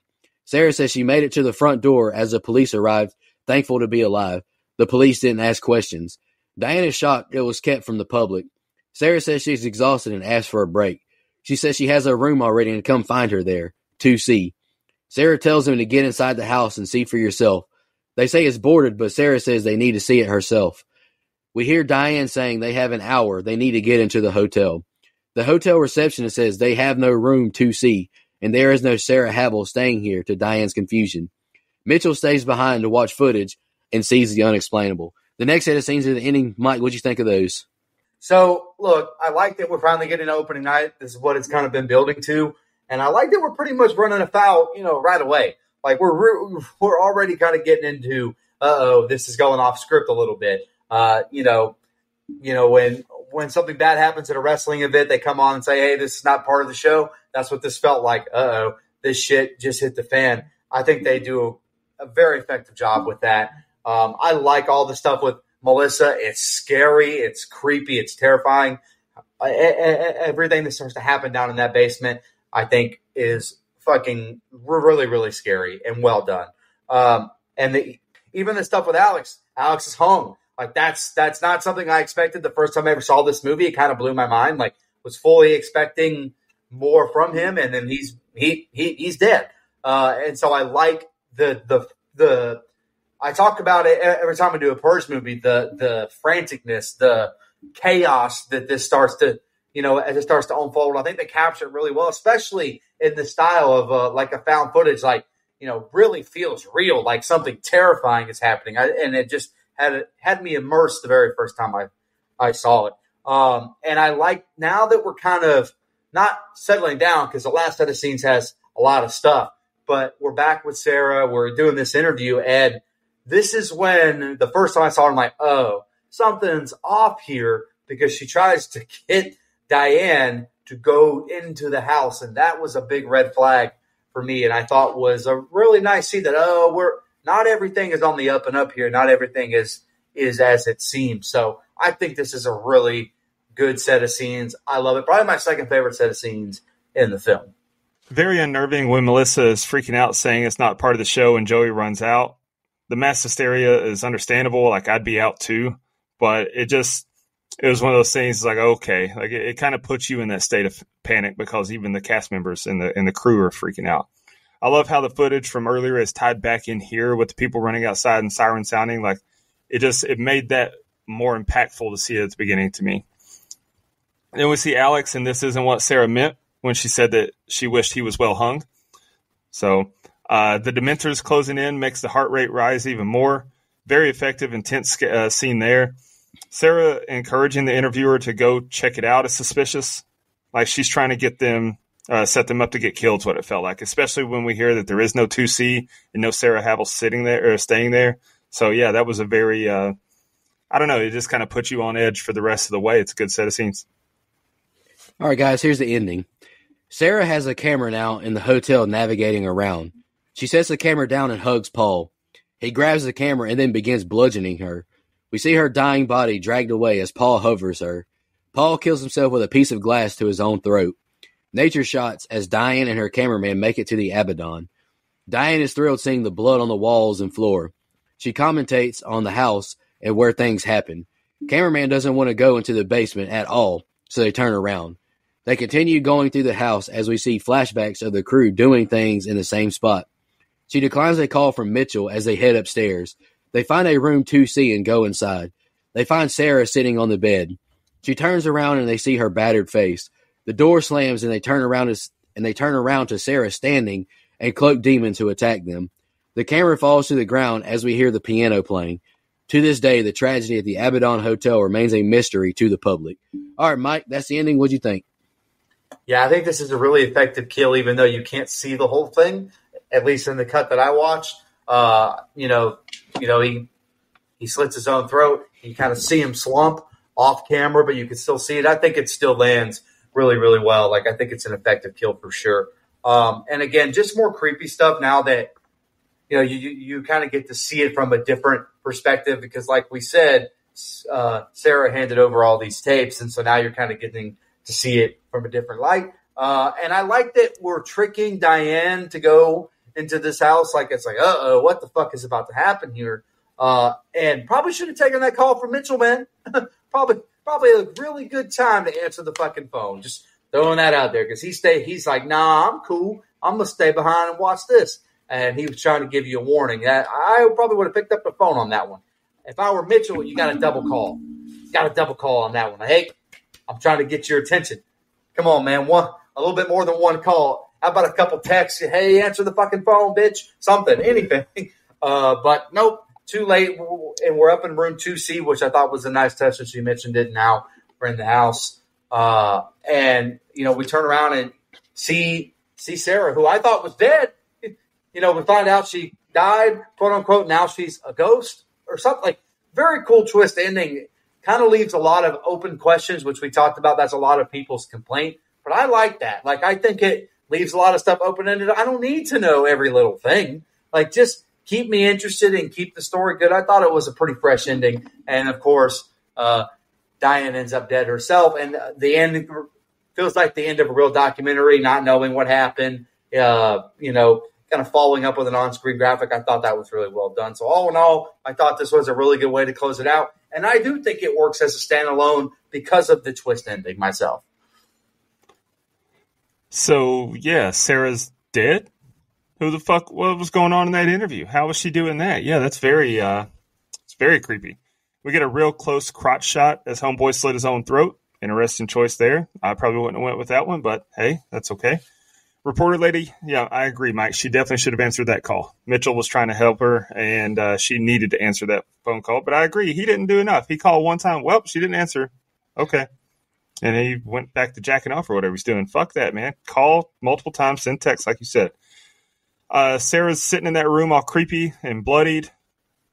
B: Sarah says she made it to the front door as the police arrived, thankful to be alive. The police didn't ask questions. Diane is shocked it was kept from the public. Sarah says she's exhausted and asks for a break. She says she has a room already and come find her there, 2C. Sarah tells them to get inside the house and see for yourself. They say it's boarded, but Sarah says they need to see it herself. We hear Diane saying they have an hour. They need to get into the hotel. The hotel receptionist says they have no room 2C, and there is no Sarah Havel staying here, to Diane's confusion. Mitchell stays behind to watch footage and sees the unexplainable. The next set of scenes at the ending, Mike, what'd you think of those?
C: So, look, I like that we're finally getting to opening night. This is what it's kind of been building to. And I like that we're pretty much running afoul, right away. Like, we're already kind of getting into, this is going off script a little bit. When something bad happens at a wrestling event, they come on and say, hey, this is not part of the show. That's what this felt like. This shit just hit the fan. I think they do a very effective job with that. I like all the stuff with Melissa. It's scary. It's creepy. It's terrifying. Everything that starts to happen down in that basement, I think, is fucking really, really scary and well done. Even the stuff with Alex is home. Like that's not something I expected the first time I ever saw this movie. It kind of blew my mind. Like was fully expecting more from him, and then he's dead. And so I like the I talk about it every time I do a Purge movie, the franticness, the chaos that this starts to, as it starts to unfold. I think they capture it really well, especially in the style of like a found footage, like, really feels real, like something terrifying is happening. And it just had me immersed the very first time I saw it. And I like now that we're kind of not settling down, because the last set of scenes has a lot of stuff, but we're back with Sarah. We're doing this interview, and this is when the first time I saw her, I'm like, oh, something's off here, because she tries to get Diane to go into the house, and that was a big red flag for me, and I thought was a really nice see that, we're not everything is on the up and up here. Not everything is as it seems. So I think this is a really good set of scenes. I love it. Probably my second favorite set of scenes in the film.
E: Very unnerving when Melissa is freaking out saying it's not part of the show and Joey runs out. The mass hysteria is understandable. Like I'd be out too, but it was one of those things like, okay, like it kind of puts you in that state of panic because even the cast members and the crew are freaking out. I love how the footage from earlier is tied back in here with the people running outside and siren sounding. Like it made that more impactful to see it at the beginning to me. And then we see Alex, and this isn't what Sarah meant when she said that she wished he was well hung. So the Dementors closing in makes the heart rate rise even more. Very effective, intense scene there. Sarah encouraging the interviewer to go check it out is suspicious. Like she's trying to get them, set them up to get killed is what it felt like, especially when we hear that there is no 2C and no Sarah Havel sitting there or staying there. So yeah, that was a very, I don't know, it just kind of puts you on edge for the rest of the way. It's a good set of scenes.
B: All right, guys, here's the ending. Sarah has a camera now in the hotel navigating around. She sets the camera down and hugs Paul. He grabs the camera and then begins bludgeoning her. We see her dying body dragged away as Paul hovers her. Paul kills himself with a piece of glass to his own throat. Nature shots as Diane and her cameraman make it to the Abaddon. Diane is thrilled seeing the blood on the walls and floor. She commentates on the house and where things happen. Cameraman doesn't want to go into the basement at all, so they turn around. They continue going through the house as we see flashbacks of the crew doing things in the same spot. She declines a call from Mitchell as they head upstairs. They find a room 2C and go inside. They find Sarah sitting on the bed. She turns around and they see her battered face. The door slams and they turn around to Sarah standing and cloaked demons who attack them. The camera falls to the ground as we hear the piano playing. To this day, the tragedy at the Abaddon Hotel remains a mystery to the public. All right, Mike, that's the ending. What'd you think?
C: Yeah, I think this is a really effective kill, even though you can't see the whole thing, at least in the cut that I watched. He slits his own throat. You kind of see him slump off camera, but you can still see it. I think it still lands really, really well. Like, I think it's an effective kill for sure. And again, just more creepy stuff now that, you kind of get to see it from a different perspective because, like we said, Sarah handed over all these tapes, and so now you're kind of getting to see it from a different light. And I like that we're tricking Diane to go into this house. Like, it's like, what the fuck is about to happen here? And probably should have taken that call from Mitchell, man. probably a really good time to answer the fucking phone. Just throwing that out there because he's like, nah, I'm cool. I'm going to stay behind and watch this. And he was trying to give you a warning. I probably would have picked up the phone on that one. If I were Mitchell, you got a double call. Got a double call on that one. Like, hey, I'm trying to get your attention. Come on, man. A little bit more than one call. How about a couple texts? Hey, answer the fucking phone, bitch. Something, anything. But nope, too late. And we're up in room 2C, which I thought was a nice touch. And she mentioned it. Now we're in the house. And, we turn around and see Sarah, who I thought was dead. We find out she died, quote unquote. Now she's a ghost or something. Like, very cool twist ending. Kind of leaves a lot of open questions, which we talked about. That's a lot of people's complaint. But I like that. Like, I think it leaves a lot of stuff open-ended. I don't need to know every little thing. Like, just keep me interested and keep the story good. I thought it was a pretty fresh ending. And, of course, Diane ends up dead herself. And the end feels like the end of a real documentary, not knowing what happened. kind of following up with an on-screen graphic. I thought that was really well done. So all in all, I thought this was a really good way to close it out. And I do think it works as a standalone because of the twist ending myself.
E: So, yeah, Sarah's dead? Who the fuck, what was going on in that interview? How was she doing that? Yeah, that's it's very creepy. We get a real close crotch shot as Homeboy slit his own throat. Interesting choice there. I probably wouldn't have went with that one, but hey, that's okay. Reporter lady, yeah, I agree, Mike. She definitely should have answered that call. Mitchell was trying to help her, and she needed to answer that phone call. But I agree, he didn't do enough. He called one time. Well, she didn't answer. Okay. And he went back to jacking off or whatever he's doing. Fuck that, man. Call multiple times, send text, like you said. Sarah's sitting in that room all creepy and bloodied,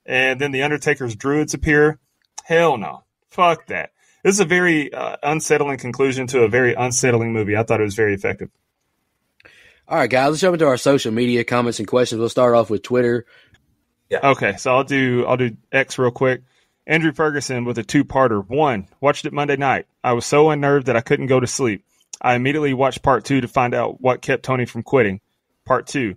E: and then the Undertaker's druids appear. Hell no. Fuck that. This is a very unsettling conclusion to a very unsettling movie. I thought it was very effective.
B: All right, guys, let's jump into our social media comments and questions. We'll start off with Twitter.
E: Yeah. Okay, so I'll do X real quick. Andrew Ferguson with a two-parter. 1, watched it Monday night. I was so unnerved that I couldn't go to sleep. I immediately watched part 2 to find out what kept Tony from quitting. Part 2,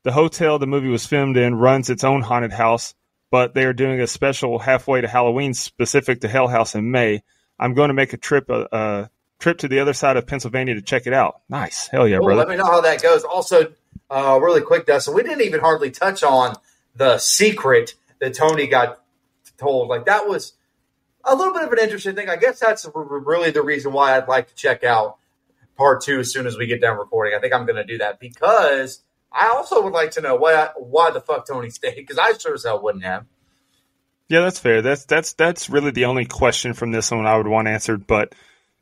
E: the hotel the movie was filmed in runs its own haunted house, but they are doing a special halfway to Halloween specific to Hell House in May. I'm going to make a trip to the other side of Pennsylvania to check it out. Nice. Hell yeah, brother.
C: Let me know how that goes. Also, really quick, Dustin, we didn't even hardly touch on the secret that Tony got told. Like, that was a little bit of an interesting thing. I guess that's really the reason why I'd like to check out part 2 as soon as we get done recording. I think I'm going to do that because I also would like to know why the fuck Tony stayed, because I sure as hell wouldn't have.
E: Yeah, that's fair. That's really the only question from this one I would want answered, but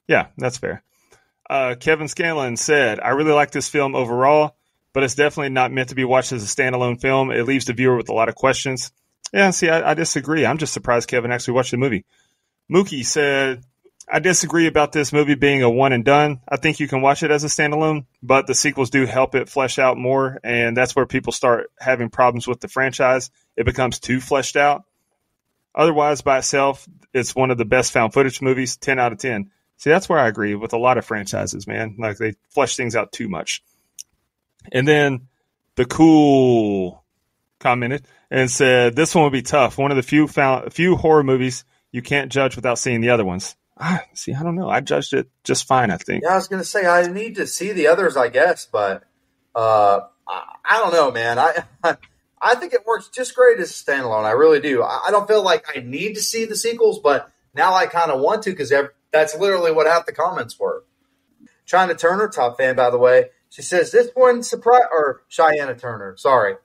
E: yeah, that's fair. Kevin Scanlon said, I really like this film overall, but it's definitely not meant to be watched as a standalone film. It leaves the viewer with a lot of questions. Yeah, see, I disagree. I'm just surprised Kevin actually watched the movie. Mookie said, I disagree about this movie being a one and done. I think you can watch it as a standalone, but the sequels do help it flesh out more, and that's where people start having problems with the franchise. It becomes too fleshed out. Otherwise, by itself, it's one of the best found footage movies, 10 out of 10. See, that's where I agree with a lot of franchises, man. Like, they flesh things out too much. And then the Cool commented and said, this one would be tough. One of the few horror movies you can't judge without seeing the other ones. See, I don't know. I judged it just fine, I think.
C: Yeah, I was going to say, I need to see the others, I guess, but I don't know, man. I think it works just great as a standalone. I really do. I don't feel like I need to see the sequels, but now I kind of want to because that's literally what half the comments were. China Turner, top fan, by the way. She says, this one surprised, or Cheyenne Turner, sorry.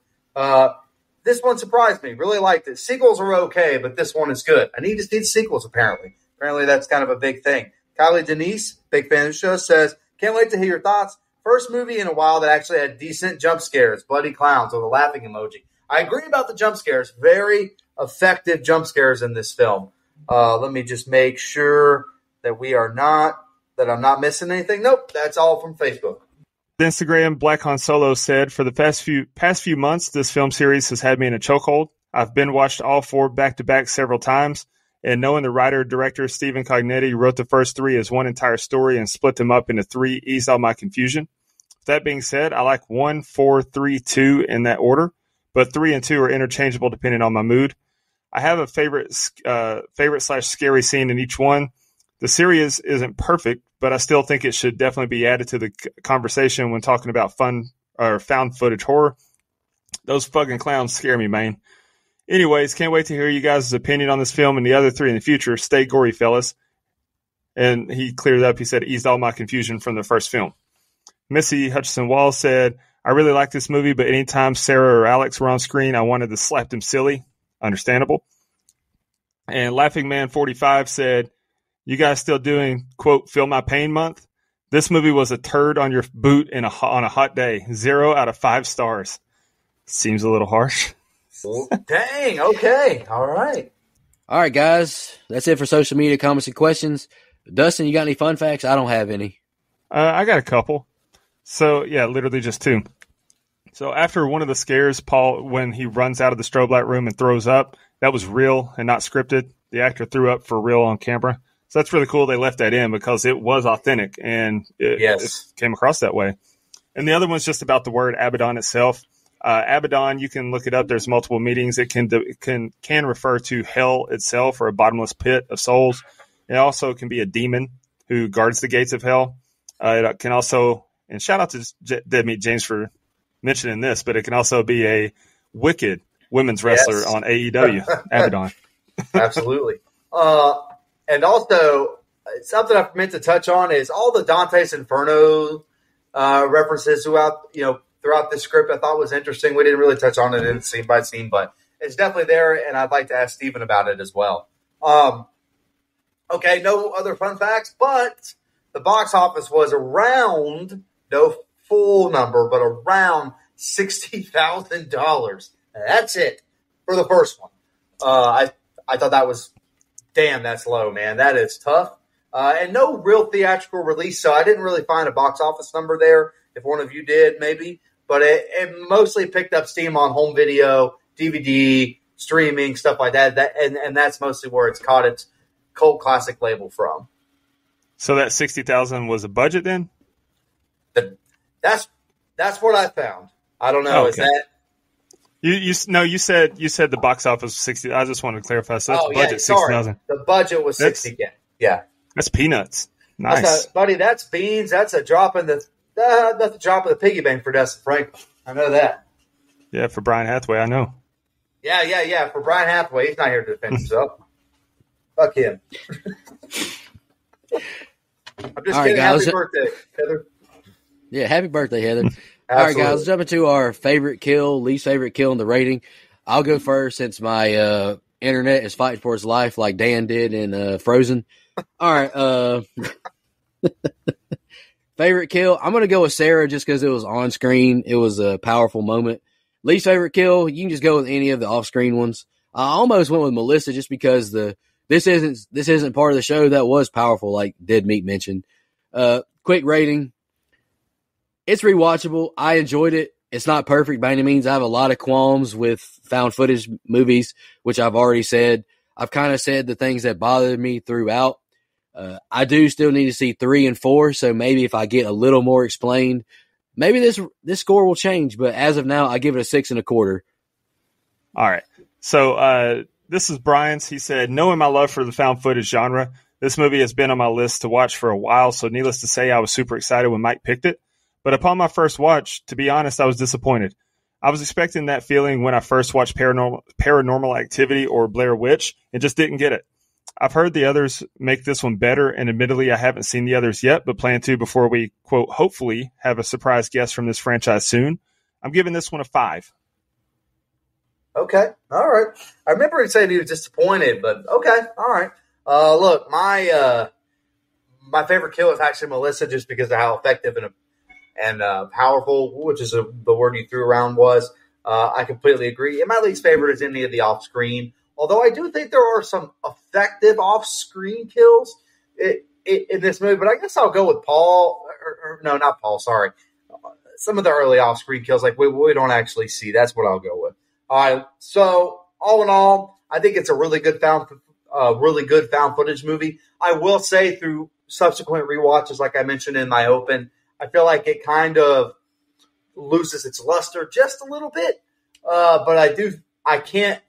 C: This one surprised me. Really liked it. Sequels are okay, but this one is good. I need to see the sequels, apparently. Apparently, that's kind of a big thing. Kylie Denise, big fan of the show, says, can't wait to hear your thoughts. First movie in a while that actually had decent jump scares, bloody clowns, or the laughing emoji. I agree about the jump scares. Very effective jump scares in this film. Let me just make sure that I'm not missing anything. Nope, that's all from Facebook.
E: Instagram, Black Han Solo said, for the past few months, this film series has had me in a chokehold. I've been watched all 4 back-to-back several times, and knowing the writer-director Stephen Cognetti wrote the first 3 as one entire story and split them up into 3 eased all my confusion. That being said, I like 1, 4, 3, 2 in that order, but 3 and 2 are interchangeable depending on my mood. I have a favorite/scary scene in each one. The series isn't perfect, but I still think it should definitely be added to the conversation when talking about fun or found footage horror. Those fucking clowns scare me, man. Anyways, can't wait to hear you guys' opinion on this film and the other 3 in the future. Stay gory, fellas. And he cleared up. He said, eased all my confusion from the first film. Missy Hutchinson-Wall said, I really like this movie, but anytime Sarah or Alex were on screen, I wanted to slap them silly. Understandable. And Laughing Man 45 said, you guys still doing, quote, Feel My Pain month? This movie was a turd on your boot on a hot day. 0 out of 5 stars. Seems a little harsh.
C: Dang, okay. All right.
B: All right, guys. That's it for social media comments and questions. Dustin, you got any fun facts? I don't have any.
E: I got a couple. So, yeah, literally just 2. So after one of the scares, Paul, when he runs out of the strobe light room and throws up, that was real and not scripted. The actor threw up for real on camera. So that's really cool they left that in because it was authentic and it came across that way. And the other one's just about the word Abaddon itself. Abaddon, you can look it up. There's multiple meanings. It can refer to hell itself or a bottomless pit of souls. It also can be a demon who guards the gates of hell. It can also, and shout out to Dead Meat James for mentioning this, but it can also be a wicked women's wrestler on AEW, Abaddon.
C: Absolutely. And also, something I meant to touch on is all the Dante's Inferno references throughout the script. I thought was interesting. We didn't really touch on it in scene by scene, but it's definitely there, and I'd like to ask Steven about it as well. Okay, no other fun facts, but the box office was around, no full number, but around $60,000. That's it for the first one. I thought that was, damn, that's low, man. That is tough. And no real theatrical release, so I didn't really find a box office number there. If one of you did, maybe. But it mostly picked up steam on home video, DVD, streaming, stuff like that. And that's mostly where it's caught its cult classic label from.
E: So that $60,000 was a budget then?
C: That's what I found. I don't know.
E: Okay.
C: Is that
E: you said the box office was 60. I just wanted to clarify. So that's the budget, $60,000.
C: The budget was 60. Yeah.
E: That's peanuts. Nice,
C: buddy. That's beans. That's a drop in the that's a drop of the piggy bank for Dustin Franklin. I know that.
E: Yeah, for Brian Hathaway, I know.
C: Yeah. For Brian Hathaway, he's not here to defend himself. Fuck him. I'm just kidding. Happy birthday, Heather.
B: Yeah, happy birthday, Heather. All right, guys, let's jump into our favorite kill, least favorite kill, and the rating. I'll go first since my internet is fighting for its life like Dan did in Frozen. All right. Favorite kill, I'm going to go with Sarah just because it was on screen. It was a powerful moment. Least favorite kill, you can just go with any of the off-screen ones. I almost went with Melissa just because this isn't part of the show that was powerful, like Dead Meat mentioned. Quick rating. It's rewatchable. I enjoyed it. It's not perfect by any means. I have a lot of qualms with found footage movies, which I've already said. I've kind of said the things that bothered me throughout. I do still need to see 3 and 4, so maybe if I get a little more explained, maybe this score will change. But as of now, I give it a 6.25.
E: All right. So this is Brian's. He said, knowing my love for the found footage genre, this movie has been on my list to watch for a while, so needless to say, I was super excited when Mike picked it. But upon my first watch, to be honest, I was disappointed. I was expecting that feeling when I first watched Paranormal Activity or Blair Witch and just didn't get it. I've heard the others make this one better, and admittedly, I haven't seen the others yet, but plan to before we, quote, hopefully have a surprise guest from this franchise soon. I'm giving this one a 5.
C: Okay. All right. I remember he said he was disappointed, but okay. All right. Look, my favorite kill is actually Melissa just because of how effective and powerful, which is the word you threw around, was. I completely agree. And my least favorite is any of the off-screen. Although I do think there are some effective off-screen kills in this movie, but I guess I'll go with Paul. Or no, not Paul. Sorry, some of the early off-screen kills, like we don't actually see. That's what I'll go with. All right. So all in all, I think it's a really good found footage movie. I will say through subsequent rewatches, like I mentioned in my open, I feel like it kind of loses its luster just a little bit. But I can't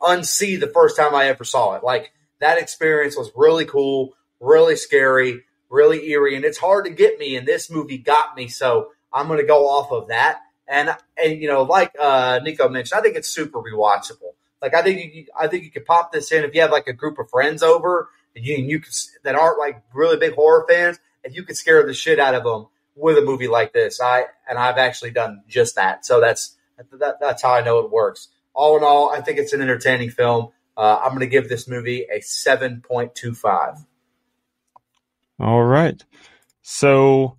C: unsee the first time I ever saw it. Like, that experience was really cool, really scary, really eerie, and it's hard to get me, and this movie got me, so I'm going to go off of that. And like Nico mentioned, I think it's super rewatchable. Like, I think you could pop this in if you have like a group of friends over and you that aren't like really big horror fans, and you could scare the shit out of them with a movie like this. I've actually done just that. So that's how I know it works. All in all, I think it's an entertaining film. I'm going to give this movie a 7.25.
E: All right. So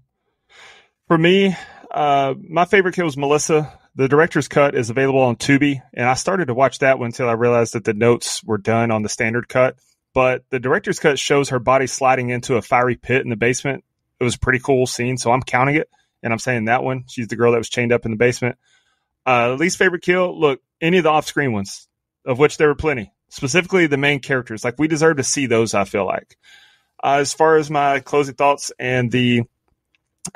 E: for me, my favorite kill was Melissa. The director's cut is available on Tubi, and I started to watch that one until I realized that the notes were done on the standard cut. But the director's cut shows her body sliding into a fiery pit in the basement. It was a pretty cool scene, so I'm counting it, and I'm saying that one. She's the girl that was chained up in the basement. Least favorite kill, look, any of the off-screen ones, of which there were plenty, specifically the main characters. Like, we deserve to see those, I feel like. As far as my closing thoughts and the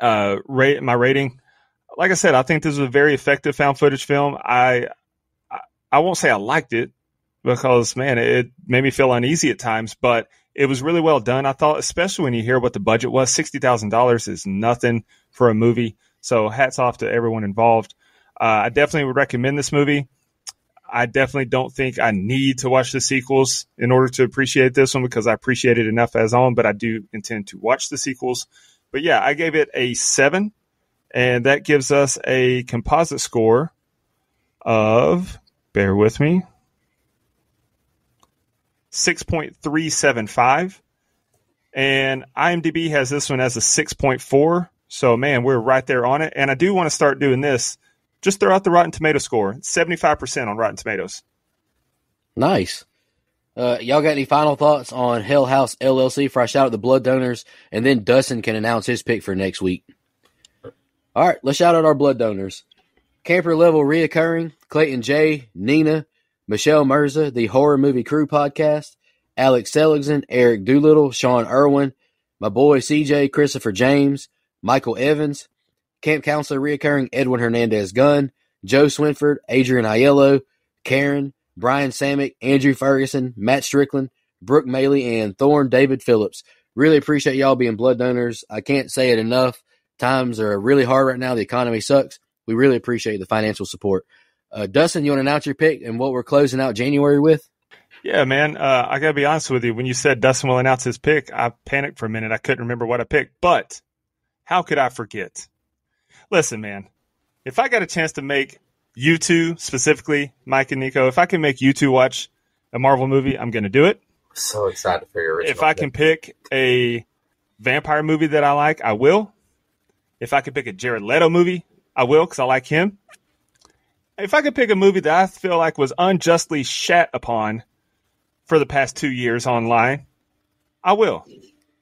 E: my rating, like I said, I think this is a very effective found footage film. I won't say I liked it because, man, it made me feel uneasy at times, but it was really well done. I thought, especially when you hear what the budget was, $60,000 is nothing for a movie. So hats off to everyone involved. I definitely would recommend this movie. I definitely don't think I need to watch the sequels in order to appreciate this one because I appreciate it enough as on, but I do intend to watch the sequels. But yeah, I gave it a 7, and that gives us a composite score of, bear with me, 6.375. And IMDb has this one as a 6.4. So, man, we're right there on it. And I do want to start doing this. Just throw out the Rotten Tomato score. It's 75% on Rotten Tomatoes.
B: Nice. Y'all got any final thoughts on Hell House LLC before I shout out the blood donors? And then Dustin can announce his pick for next week. All right, let's shout out our blood donors. Camper Level Reoccurring, Clayton J., Nina, Michelle Mirza, the Horror Movie Crew Podcast, Alex Seligson, Eric Doolittle, Sean Irwin, my boy CJ, Christopher James, Michael Evans, Camp Counselor Reoccurring, Edwin Hernandez Gunn, Joe Swinford, Adrian Aiello, Karen, Brian Samick, Andrew Ferguson, Matt Strickland, Brooke Maley, and Thorne David Phillips. Really appreciate y'all being blood donors. I can't say it enough. Times are really hard right now. The economy sucks. We really appreciate the financial support. Dustin, you want to announce your pick and what we're closing out January with?
E: Yeah, man. I got to be honest with you. When you said Dustin will announce his pick, I panicked for a minute. I couldn't remember what I picked. But how could I forget? Listen, man. If I got a chance to make you two, specifically Mike and Nico, if I can make you two watch a Marvel movie, I'm going to do it.
C: So excited for your original
E: If I can pick a vampire movie that I like, I will. If I could pick a Jared Leto movie, I will because I like him. If I could pick a movie that I feel like was unjustly shat upon for the past 2 years online, I will.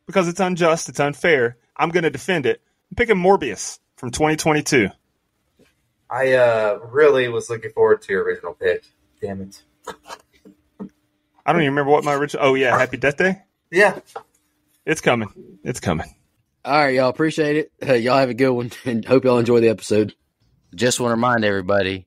E: Because it's unjust, it's unfair. I'm going to defend it. I'm picking Morbius from 2022.
C: I really was looking forward to your original pick. Damn it.
E: I don't even remember what my original... Oh, yeah, Happy Death Day?
C: Yeah.
E: It's coming. It's coming.
B: All right, y'all. Appreciate it. Y'all have a good one and hope y'all enjoy the episode. Just want to remind everybody,